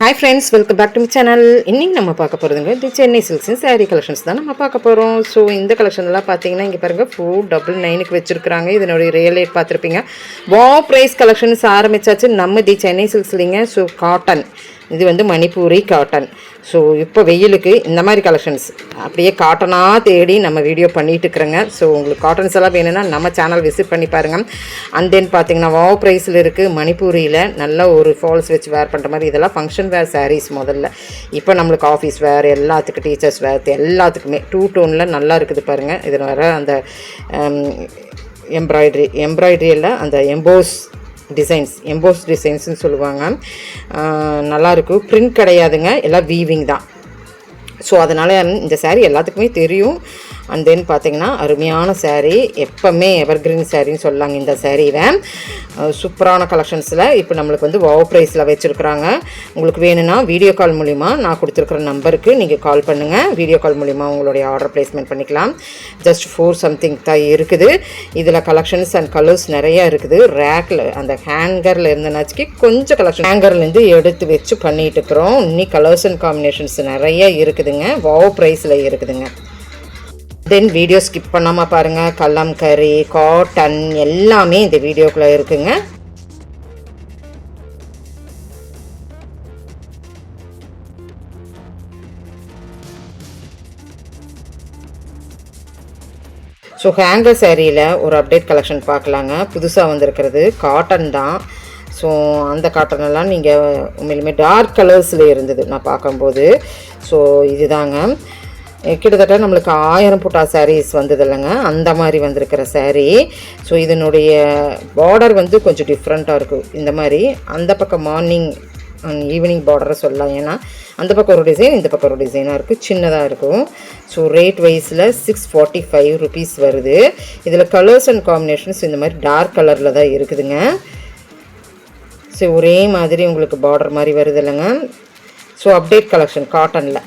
Hi friends, welcome back to my channel. இன்றைக்கி நம்ம பார்க்க போகிறதுங்க இந்த சென்னை சில்க்ஸின் சாரீ கலெக்ஷன்ஸ் தான் நம்ம பார்க்க போகிறோம். ஸோ இந்த கலெக்ஷன்லாம் பார்த்தீங்கன்னா இங்கே பாருங்கள் 499க்கு வச்சுருக்குறாங்க. இதனுடைய ரியல் ரேட் பார்த்துருப்பீங்க. ப்ரைஸ் கலெக்ஷன்ஸ் ஆரம்பித்தாச்சு நம்ம சென்னை சில்க்ஸ்லிங்க. ஸோ காட்டன், இது வந்து மணிப்பூரி காட்டன். ஸோ இப்போ வெயிலுக்கு இந்த மாதிரி கலெக்ஷன்ஸ் அப்படியே காட்டனாக தேடி நம்ம வீடியோ பண்ணிகிட்டு இருக்கிறோங்க. ஸோ உங்களுக்கு காட்டன்ஸ் எல்லாம் வேணும்னா நம்ம சேனல் விசிட் பண்ணி பாருங்கள். அண்ட் தென் பார்த்தீங்கன்னா ப்ரைஸில் இருக்குது மணிப்பூரியில் நல்ல ஒரு ஃபால்ஸ் வச்சு வேர் பண்ணுற மாதிரி. இதெல்லாம் ஃபங்க்ஷன் வேர் சாரீஸ் முதல்ல. இப்போ நம்மளுக்கு ஆஃபீஸ் வேர், எல்லாத்துக்கும் டீச்சர்ஸ் வேர், எல்லாத்துக்குமே 2 டோனில் நல்லா இருக்குது பாருங்கள். இதில் வர அந்த எம்ப்ராய்டரியில் அந்த எம்போஸ் டிசைன்ஸ்னு சொல்லுவாங்க. நல்லாயிருக்கும். பிரிண்ட் கிடையாதுங்க, எல்லாம் வீவிங் தான். ஸோ அதனால் இந்த சாரீ எல்லாத்துக்குமே தெரியும். அண்ட் தென் பார்த்திங்கன்னா அருமையான சாரீ, எப்போவுமே எவர்கிரீன் சாரின்னு சொல்லலாங்க இந்த சாரீவை. சூப்பரான கலெக்ஷன்ஸில் இப்போ நம்மளுக்கு வந்து ப்ரைஸில் வச்சுருக்குறாங்க. உங்களுக்கு வேணும்னா வீடியோ கால் மூலிமா நான் கொடுத்துருக்குற நம்பருக்கு நீங்கள் கால் பண்ணுங்கள். வீடியோ கால் மூலிமா உங்களுடைய ஆர்டர் ப்ளேஸ்மெண்ட் பண்ணிக்கலாம். ஜஸ்ட் 4 சம்திங் தான் இருக்குது. இதில் கலெக்ஷன்ஸ் அண்ட் கலர்ஸ் நிறையா இருக்குது. ரேக்கில் அந்த ஹேங்கரில் இருந்தனாச்சுக்கு கொஞ்சம் கலெக்ஷன் ஹேங்கர்லேருந்து எடுத்து வச்சு பண்ணிகிட்டு இருக்கிறோம். இன்னி கலர்ஸ் அண்ட் காம்பினேஷன்ஸ் நிறைய இருக்குதுங்க. ப்ரைஸில் இருக்குதுங்க. தென் வீடியோ ஸ்கிப் பண்ணாமல் பாருங்கள். கலம்கரி, காட்டன் எல்லாமே இந்த வீடியோக்குள்ளே இருக்குங்க. ஸோ ஹேங்கர் சாரியில் ஒரு அப்டேட் கலெக்ஷன் பார்க்கலாங்க. புதுசாக வந்திருக்கிறது காட்டன் தான். ஸோ அந்த காட்டனெல்லாம் நீங்கள் உண்மையிலுமே டார்க் கலர்ஸில் இருந்தது நான் பார்க்கும்போது. ஸோ இதுதாங்க கிட்டத்தட்ட நம்மளுக்கு 1000 புட்டா சாரீஸ் வந்தது இல்லைங்க, அந்த மாதிரி வந்திருக்கிற சாரீ. ஸோ இதனுடைய பார்டர் வந்து கொஞ்சம் டிஃப்ரெண்ட்டாக இருக்கும். இந்த மாதிரி அந்த பக்கம் மார்னிங் ஈவினிங் பார்டரை சொல்லலாம். ஏன்னா அந்த பக்கம் ஒரு டிசைன், இந்த பக்கம் ஒரு டிசைனாக இருக்குது, சின்னதாக இருக்கும். ஸோ ரேட் வைஸில் 645 ருபீஸ் வருது. இதில் கலர்ஸ் அண்ட் காம்பினேஷன்ஸ் இந்த மாதிரி டார்க் கலரில் தான் இருக்குதுங்க. ஸோ ஒரே மாதிரி உங்களுக்கு பார்டர் மாதிரி வருது இல்லைங்க. ஸோ அப்டேட் கலெக்ஷன் காட்டனில்.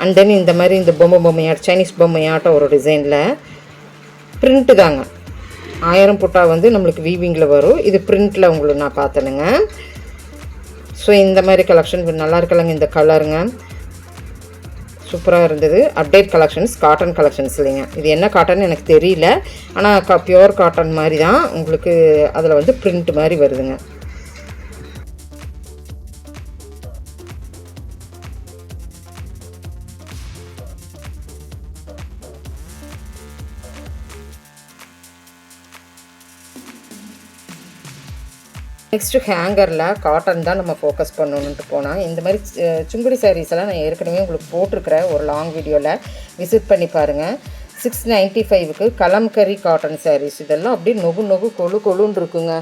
அண்ட் தென் இந்த மாதிரி இந்த பொம்மையாட்டம், சைனீஸ் பொம்மையாட்டம் ஒரு டிசைனில் பிரிண்ட்டு தாங்க. 1000 புட்டா வந்து நம்மளுக்கு வீவிங்கில் வரும். இது பிரிண்ட்டில் உங்களுக்கு நான் பார்த்தேனுங்க. ஸோ இந்த மாதிரி கலெக்ஷன் நல்லா இருக்கலங்க. இந்த கலருங்க சூப்பராக இருந்தது. அப்டேட் கலெக்ஷன்ஸ், காட்டன் கலெக்ஷன்ஸ் இல்லைங்க. இது என்ன காட்டன் எனக்கு தெரியல, ஆனால் பியோர் காட்டன் மாதிரி தான் உங்களுக்கு. அதில் வந்து பிரிண்ட் மாதிரி வருதுங்க. நெக்ஸ்ட்டு ஹேங்கரில் காட்டன் தான் நம்ம ஃபோக்கஸ் பண்ணணுன்ட்டு போனால் இந்த மாதிரி சுங்குடி சாரீஸ் எல்லாம் நான் ஏற்கனவே உங்களுக்கு போட்டிருக்கிறேன் ஒரு லாங் வீடியோவில், விசிட் பண்ணி பாருங்கள். 695க்கு கலம்கரி காட்டன் சாரீஸ். இதெல்லாம் அப்படியே நொகு கொழுன்னு இருக்குங்க,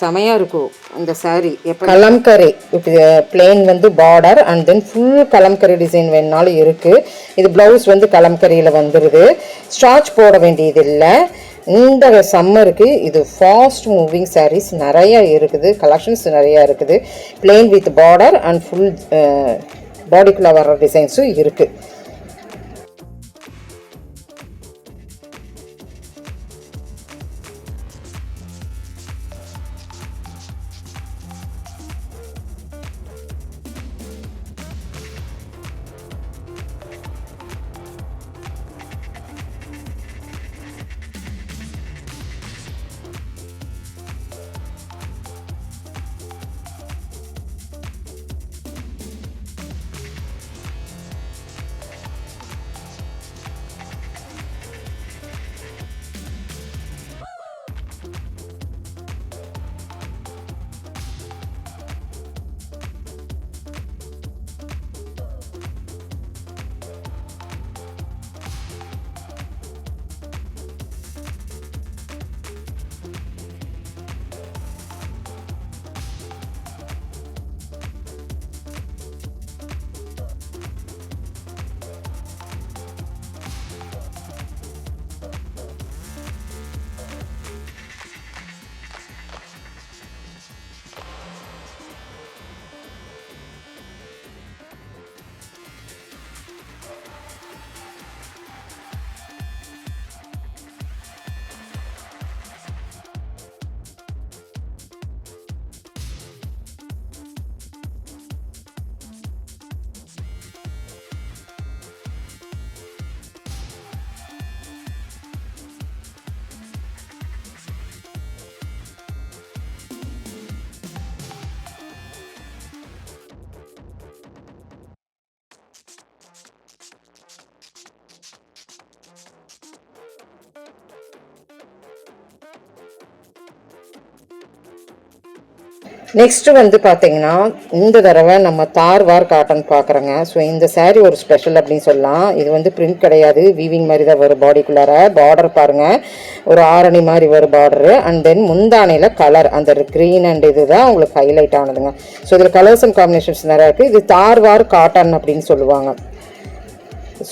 செமையாக இருக்கும் இந்த சாரீ. எப்போ கலம்கரி பிளெயின் வந்து border and then full kalamkari design வேணுனாலும் இருக்குது. இது ப்ளவுஸ் வந்து கலம்கரியில் வந்துடுது. ஸ்டார்ச் போட வேண்டியதில்லை. இந்த சம்மருக்கு இது ஃபாஸ்ட் மூவிங் சாரீஸ் நிறையா இருக்குது, கலெக்ஷன்ஸ் நிறையா இருக்குது. Plain with border and full பாடிக்குள்ளே வர்ற டிசைன்ஸும் இருக்குது. நெக்ஸ்ட்டு வந்து பார்த்திங்கன்னா இந்த தடவை நம்ம தார்வார் காட்டன் பார்க்குறோங்க. ஸோ இந்த சாரீ ஒரு ஸ்பெஷல் அப்படின்னு சொல்லலாம். இது வந்து பிரிண்ட் கிடையாது, வீவிங் மாதிரி தான் வரும். பாடிக்குள்ளார பார்டர் பாருங்கள், ஒரு ஆரணி மாதிரி வரும் பார்டரு. அண்ட் தென் முந்தானையில் கலர் அந்த க்ரீன் அண்ட் இது தான் உங்களுக்கு ஹைலைட் ஆனதுங்க. ஸோ இதில் கலர்ஸ் அண்ட் காம்பினேஷன்ஸ் நிறையா இருக்குது. இது தார்வார் காட்டன் அப்படின்னு சொல்லுவாங்க.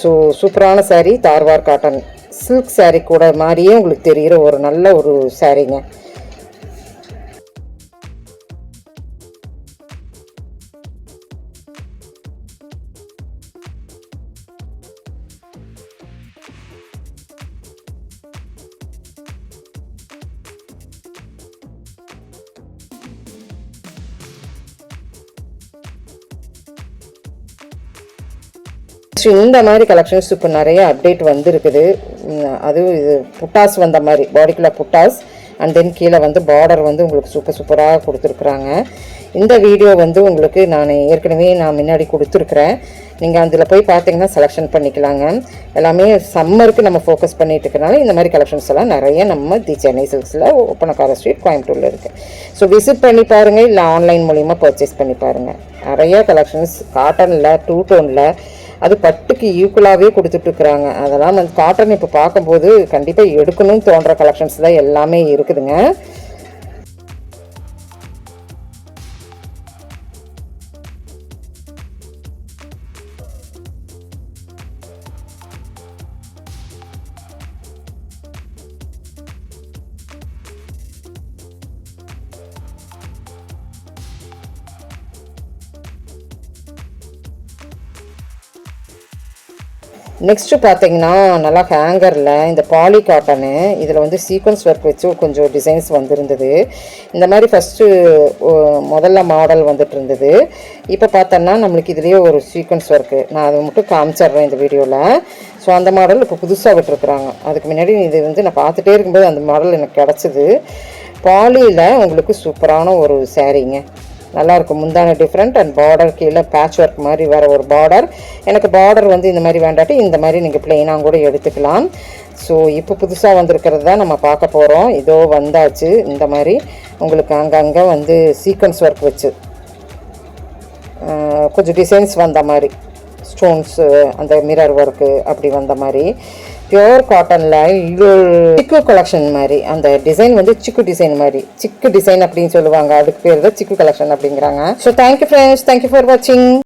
ஸோ சூப்பரான சாரீ தார்வார் காட்டன். சில்க் சாரீ கூட மாதிரியே உங்களுக்கு தெரிகிற ஒரு நல்ல ஒரு சாரீங்க. இந்த மாதிரி கலெக்ஷன்ஸ் இப்போ நிறைய அப்டேட் வந்துருக்குது. அதுவும் இது புட்டாஸ் வந்த மாதிரி பாடிக்குள்ளே புட்டாஸ் அண்ட் தென் கீழே வந்து பார்டர் வந்து உங்களுக்கு சூப்பராக கொடுத்துருக்குறாங்க. இந்த வீடியோ வந்து உங்களுக்கு நான் ஏற்கனவே முன்னாடி கொடுத்துருக்குறேன். நீங்கள் அதில் போய் பார்த்தீங்கன்னா செலெக்ஷன் பண்ணிக்கலாங்க. எல்லாமே சம்மருக்கு நம்ம ஃபோக்கஸ் பண்ணிட்டு இருக்கனால இந்த மாதிரி கலெக்ஷன்ஸ் எல்லாம் நிறைய நம்ம தி சென்னை சில்க்ஸில் ஒப்பனக்கார ஸ்ட்ரீட் கோயம்புத்தூரில் இருக்குது. ஸோ விசிட் பண்ணி பாருங்கள், இல்லை ஆன்லைன் மூலிமா பர்ச்சேஸ் பண்ணி பாருங்கள். நிறைய கலெக்ஷன்ஸ் காட்டனில், டூ டோனில், அது பட்டுக்கு ஈக்குவலாகவே கொடுத்துட்ருக்குறாங்க. அதெல்லாம் வந்து காட்டன் இப்போ பார்க்கும்போது கண்டிப்பாக எடுக்கணும்னு தோன்ற கலெக்ஷன்ஸ் தான் எல்லாமே இருக்குதுங்க. நெக்ஸ்ட்டு பார்த்தீங்கன்னா நல்லா ஹேங்கரில் இந்த பாலி காட்டனு, இதில் வந்து சீக்வன்ஸ் ஒர்க் வச்சு கொஞ்சம் டிசைன்ஸ் வந்துருந்தது. இந்த மாதிரி ஃபஸ்ட்டு முதல்ல மாடல் வந்துட்டு இருந்தது. இப்போ பார்த்தோன்னா நம்மளுக்கு இதுலேயே ஒரு சீக்வன்ஸ் ஒர்க்கு, நான் அதை மட்டும் காமிச்சிட்றேன் இந்த வீடியோவில். ஸோ அந்த மாடல் இப்போ புதுசாக விட்டுருக்குறாங்க. அதுக்கு முன்னாடி இது வந்து நான் பார்த்துட்டே இருக்கும்போது அந்த மாடல் எனக்கு கிடச்சிது. பாலியில் உங்களுக்கு சூப்பரான ஒரு சாரீங்க, நல்லாயிருக்கும். முந்தான டிஃப்ரெண்ட் அண்ட் பார்டர் கீழே பேட்ச் ஒர்க் மாதிரி வேறு ஒரு பார்டர். எனக்கு பார்டர் வந்து இந்த மாதிரி வேண்டாட்டி இந்த மாதிரி நீங்கள் பிளெயினாக கூட எடுத்துக்கலாம். ஸோ இப்போ புதுசாக வந்திருக்கிறது தான் நம்ம பார்க்க போகிறோம். இதோ வந்தாச்சு. இந்த மாதிரி உங்களுக்கு அங்கங்கே வந்து சீக்வன்ஸ் ஒர்க் வச்சு கொஞ்சம் டிசைன்ஸ் வந்த மாதிரி, ஸ்டோன்ஸு, அந்த மிரர் ஒர்க்கு அப்படி வந்த மாதிரி பியோர் காட்டனில் இது சிக்கு கலெக்ஷன் மாதிரி. அந்த டிசைன் வந்து சிக்கு டிசைன் மாதிரி, சிக்கு டிசைன் அப்படின்னு சொல்லுவாங்க. அதுக்கு பேர் தான் சிக்கு கலெக்ஷன் அப்படிங்கிறாங்க. So thank you friends, thank you for வாட்சிங்.